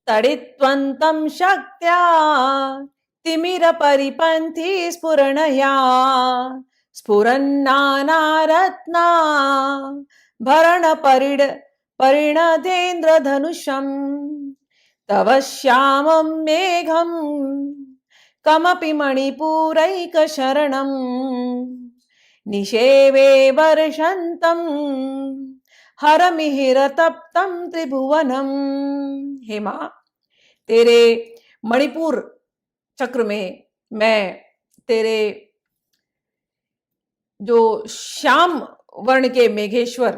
तडित्वन्तं शक्त्या तिमिरपरिपन्थी स्फुरणया स्फुरन्नानारत्ना परिणतेन्द्रधनुषम् तव श्यामं मेघं कमपि मणिपूरैकशरणम् निषेवे वर्षन्तं हरमिहिरतप्तं त्रिभुवनम। हे माँ, तेरे मणिपुर चक्र में मैं तेरे जो श्याम वर्ण के मेघेश्वर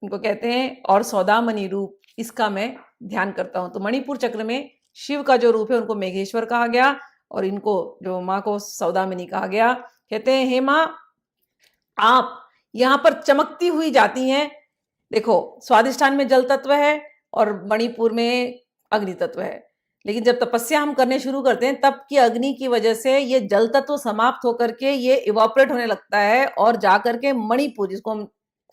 इनको कहते हैं और सौदामणि रूप, इसका मैं ध्यान करता हूं। तो मणिपुर चक्र में शिव का जो रूप है उनको मेघेश्वर कहा गया और इनको जो माँ को सौदामणि कहा गया। कहते हैं हे माँ, आप यहाँ पर चमकती हुई जाती हैं। देखो, स्वादिष्ठान में जल तत्व है और मणिपुर में अग्नि तत्व है, लेकिन जब तपस्या हम करने शुरू करते हैं तब की अग्नि की वजह से ये जल तत्व समाप्त होकर के ये इवापोरेट होने लगता है और जाकर के मणिपुर जिसको हम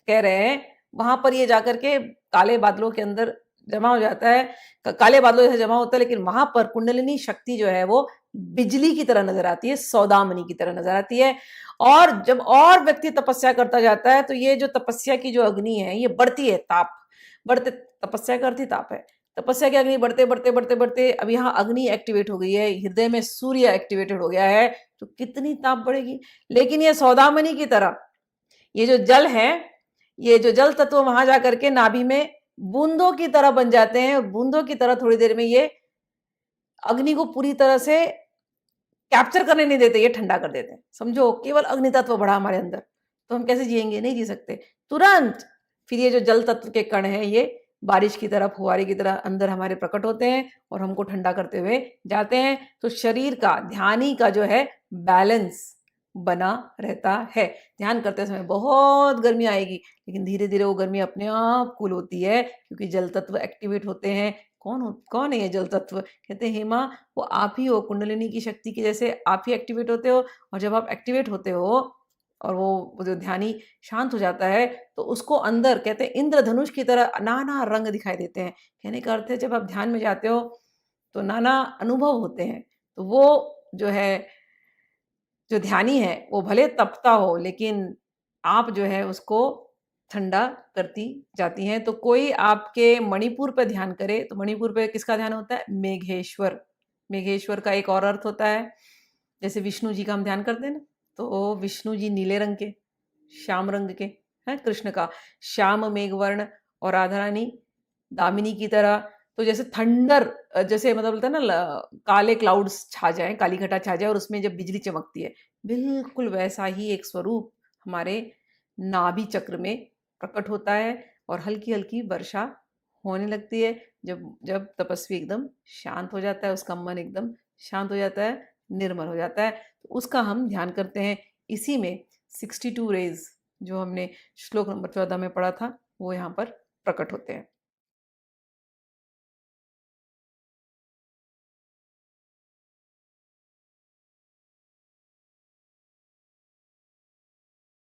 कह रहे हैं वहां पर ये जाकर के काले बादलों के अंदर जमा हो जाता है, काले बादलों जैसे जमा होता है। लेकिन वहां पर कुंडलिनी शक्ति जो है वो बिजली की तरह नजर आती है, सौदामणि की तरह नजर आती है। और जब और व्यक्ति तपस्या करता जाता है तो ये जो तपस्या की जो अग्नि है ये बढ़ती है, ताप बढ़ते, तपस्या करती ताप है, तपस्या की अग्नि बढ़ते बढ़ते बढ़ते बढ़ते अब यहाँ अग्नि एक्टिवेट हो गई है, हृदय में सूर्य एक्टिवेटेड हो गया है, तो कितनी ताप बढ़ेगी। लेकिन ये सौदामणि की तरह ये जो जल है, ये जो जल तत्व वहां जाकर के नाभि में बूंदों की तरह बन जाते हैं और बूंदों की तरह थोड़ी देर में ये अग्नि को पूरी तरह से कैप्चर करने नहीं देते, ये ठंडा कर देते हैं। समझो, केवल अग्नि तत्व बढ़ा हमारे अंदर तो हम कैसे जिएंगे, नहीं जी सकते। तुरंत फिर ये जो जल तत्व के कण हैं ये बारिश की तरह, फुहारे की तरह अंदर हमारे प्रकट होते हैं और हमको ठंडा करते हुए जाते हैं। तो शरीर का, ध्यानी का जो है बैलेंस बना रहता है। ध्यान करते समय बहुत गर्मी आएगी, लेकिन धीरे धीरे वो गर्मी अपने आप कूल होती है क्योंकि जल तत्व एक्टिवेट होते हैं। कौन है ये जल तत्व? कहते हैं हेमा, वो आप ही हो, कुंडलिनी की शक्ति की जैसे आप ही एक्टिवेट होते हो। और जब आप एक्टिवेट होते हो और वो जो ध्यानी शांत हो जाता है तो उसको अंदर कहते हैं इंद्रधनुष की तरह नाना रंग दिखाई देते हैं। कहने का अर्थ है जब आप ध्यान में जाते हो तो नाना अनुभव होते हैं। तो वो जो है, जो ध्यानी है वो भले तपता हो लेकिन आप जो है उसको ठंडा करती जाती हैं। तो कोई आपके मणिपुर पे ध्यान करे तो मणिपुर पे किसका ध्यान होता है? मेघेश्वर। मेघेश्वर का एक और अर्थ होता है, जैसे विष्णु जी का हम ध्यान करते हैं ना, तो विष्णु जी नीले रंग के, श्याम रंग के हैं। कृष्ण का श्याम मेघवर्ण और राधा रानी दामिनी की तरह। तो जैसे थंडर, जैसे मतलब बोलते हैं ना काले क्लाउड्स छा जाए, काली घटा छा जाए और उसमें जब बिजली चमकती है, बिल्कुल वैसा ही एक स्वरूप हमारे नाभि चक्र में प्रकट होता है और हल्की हल्की वर्षा होने लगती है। जब जब तपस्वी एकदम शांत हो जाता है, उसका मन एकदम शांत हो जाता है, निर्मल हो जाता है, तो उसका हम ध्यान करते हैं। इसी में 62 रेज जो हमने श्लोक नंबर 14 में पढ़ा था वो यहाँ पर प्रकट होते हैं।